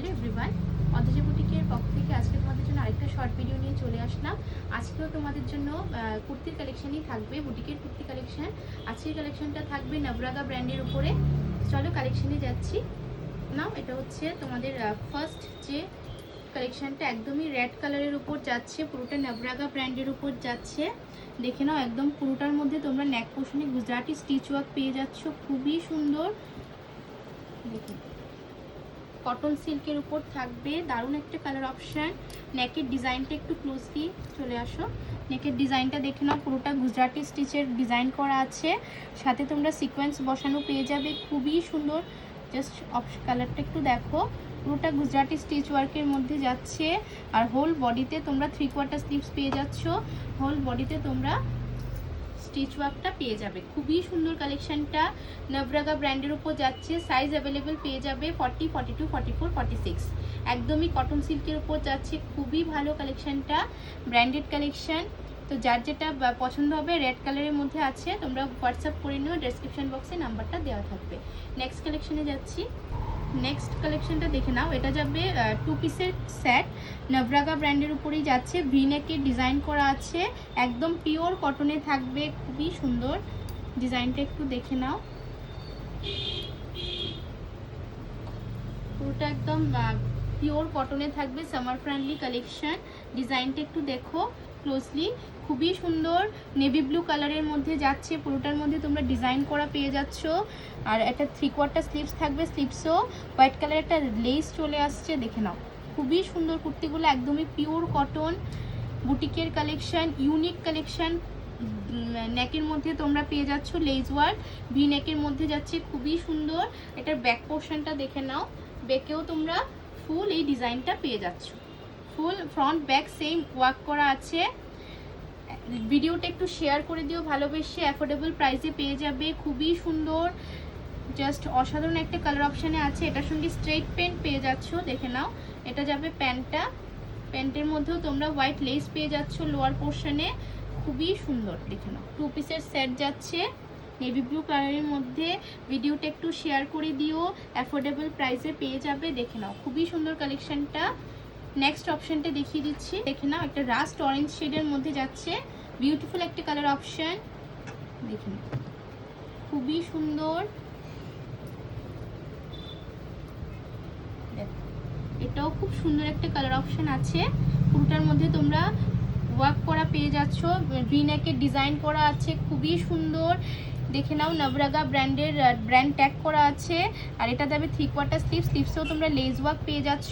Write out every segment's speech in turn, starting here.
Hello everyone, Adrija বুটিকের পক্ষ থেকে আজকে তোমাদের জন্য আরেকটা শর্ট ভিডিও নিয়ে চলে আসলাম। আজকেও তোমাদের জন্য কুর্তির কালেকশনই থাকবে, বুটিকের কুর্তি কালেকশন। আজকের কালেকশনটা থাকবে নবরাগা ব্র্যান্ডের উপরে। চলো কালেকশনে যাচ্ছি। নাও এটা হচ্ছে তোমাদের ফার্স্ট যে কালেকশনটা, একদমই রেড কালারের উপর যাচ্ছে, পুরোটা নবরাগা ব্র্যান্ডের উপর যাচ্ছে। দেখে নাও, একদম পুরোটার মধ্যে তোমরা নেক পোর্শনে গুজরাটি স্টিচ ওয়ার্ক পেয়ে যাচ্ছ, খুবই সুন্দর। দেখুন, কটন সিল্কের উপর থাকবে, দারুণ একটা কালার অপশান। নেকের ডিজাইনটা একটু ক্লোজলি চলে আসো, নেকের ডিজাইনটা দেখে নাও, পুরোটা গুজরাটি স্টিচের ডিজাইন করা আছে, সাথে তোমরা সিকোয়েন্স বসানো পেয়ে যাবে, খুবই সুন্দর। জাস্ট কালারটা একটু দেখো, পুরোটা গুজরাটি স্টিচ ওয়ার্কের মধ্যে যাচ্ছে। আর হোল বডিতে তোমরা 3/4 স্লিভস পেয়ে যাচ্ছ, হোল বডিতে তোমরা স্টিচ ওয়ার্কটা পেয়ে যাবে, খুবই সুন্দর কালেকশনটা। নবরাগা ব্র্যান্ডের উপর যাচ্ছে, সাইজ অ্যাভেলেবেল পেয়ে যাবে 40, 42, 44, 46। একদমই কটন সিল্কের উপর যাচ্ছে, খুবই ভালো কালেকশনটা, ব্র্যান্ডেড কালেকশন। তো যার যেটা পছন্দ হবে, রেড কালারের মধ্যে আছে, তোমরা হোয়াটসঅ্যাপ করে নিও, ডেসক্রিপশন বক্সে নাম্বারটা দেওয়া থাকবে। নেক্সট কালেকশনে যাচ্ছি। নেক্সট কালেকশনটা দেখে নাও, এটা যাবে 2 পিসের সেট, নবরাগা ব্র্যান্ডের উপরেই যাচ্ছে, ভি নেকের ডিজাইন করা আছে, একদম পিওর কটনে থাকবে, খুবই সুন্দর। ডিজাইনটা একটু দেখে নাও, পুরোটা একদম পিওর কটনে থাকবে, সামার ফ্রেন্ডলি কালেকশন। ডিজাইনটা একটু দেখো ক্লোজলি, খুবই সুন্দর। নেভি ব্লু কালারের মধ্যে যাচ্ছে, পুরোটার মধ্যে তোমরা ডিজাইন করা পেয়ে যাচ্ছ। আর একটা 3/4 স্লিভস থাকবে, স্লিভসও হোয়াইট কালারের একটা লেস চলে আসছে, দেখে নাও, খুবই সুন্দর কুর্তিগুলো, একদমই পিওর কটন, বুটিকের কালেকশন, ইউনিক কালেকশন। নেকের মধ্যে তোমরা পেয়ে যাচ্ছ লেস ওয়ার্ক, ভি নেকের মধ্যে যাচ্ছে, খুবই সুন্দর। এটার ব্যাক পোর্শনটা দেখে নাও, ব্যাকেও তোমরা ফুল এই ডিজাইনটা পেয়ে যাচ্ছ, ফুল ফ্রন্ট ব্যাক সেম ওয়ার্ক করা আছে। ভিডিওটা একটু শেয়ার করে দিও ভালোবেসে, অ্যাফোর্ডেবল প্রাইসে পেয়ে যাবে, খুবই সুন্দর। জাস্ট অসাধারণ একটা কালার অপশানে আছে, এটার সঙ্গে স্ট্রেট প্যান্ট পেয়ে যাচ্ছ, দেখে নাও। এটা যাবে প্যান্টটা, প্যান্টের মধ্যেও তোমরা হোয়াইট লেস পেয়ে যাচ্ছ লোয়ার পোর্শনে, খুবই সুন্দর। দেখে নাও, 2 পিসের সেট যাচ্ছে নেভি ব্লু কালারের মধ্যে। ভিডিওটা একটু শেয়ার করে দিও, অ্যাফোর্ডেবল প্রাইসে পেয়ে যাবে, দেখে নাও, খুবই সুন্দর কালেকশনটা। নেক্সট অপশনটা দেখিয়ে দিচ্ছি, দেখে নাও, একটা রাস্ট অরেঞ্জ শেডের মধ্যে যাচ্ছে, বিউটিফুল একটা কালার অপশন, দেখে নাও, খুবই সুন্দর। এটাও খুব সুন্দর একটা কালার অপশন আছে, পুরোটার মধ্যে তোমরা ওয়ার্ক করা পেয়ে যাচ্ছ, ভি নেকের ডিজাইন করা আছে, খুবই সুন্দর। দেখে নাও, নবরাগা ব্র্যান্ডের ব্র্যান্ড ট্যাগ করা আছে। আর এটা দেবে 3/4 স্লিভ, স্লিভসেও তোমরা লেস ওয়ার্ক পেয়ে যাচ্ছ,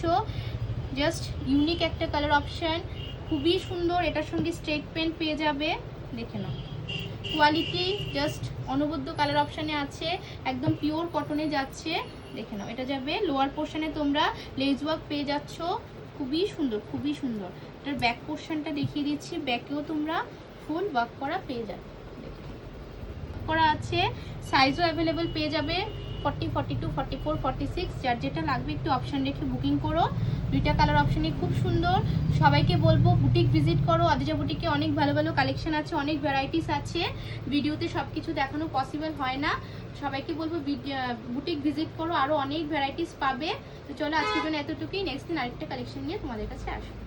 জাস্ট ইউনিক একটা কালার অপশন, খুবই সুন্দর। এটার সঙ্গে স্ট্রেট প্যান্ট পেয়ে যাবে, দেখে নাও, কোয়ালিটি জাস্ট অনবদ্য কালার অপশানে আছে, একদম পিওর কটনে যাচ্ছে, দেখে নাও। এটা যাবে লোয়ার পোর্শনে, তোমরা লেস ওয়ার্ক পেয়ে যাচ্ছ, খুবই সুন্দর, খুবই সুন্দর। এটার ব্যাক পোর্শনটা দেখিয়ে দিচ্ছি, ব্যাকেও তোমরা ফুল ওয়ার্ক করা পেয়ে যাবে, করা আছে, সাইজও অ্যাভেলেবেল পেয়ে যাবে 40, 42, 44, 46। যার যেটা লাগবে একটু অপশান রেখে বুকিং করো, দুইটা কালার অপশানে খুব সুন্দর। সবাইকে বলবো বুটিক ভিজিট করো, অদ্রিজা বুটিকে অনেক ভালো ভালো কালেকশন আছে, অনেক ভ্যারাইটিস আছে, ভিডিওতে সব কিছু দেখানো পসিবল হয় না। সবাইকে বলবো বুটিক ভিজিট করো, আরও অনেক ভ্যারাইটিস পাবে। তো চলো আজকের জন্য এতটুকুই, নেক্সট দিন আরেকটা কালেকশন নিয়ে তোমাদের কাছে আসবো।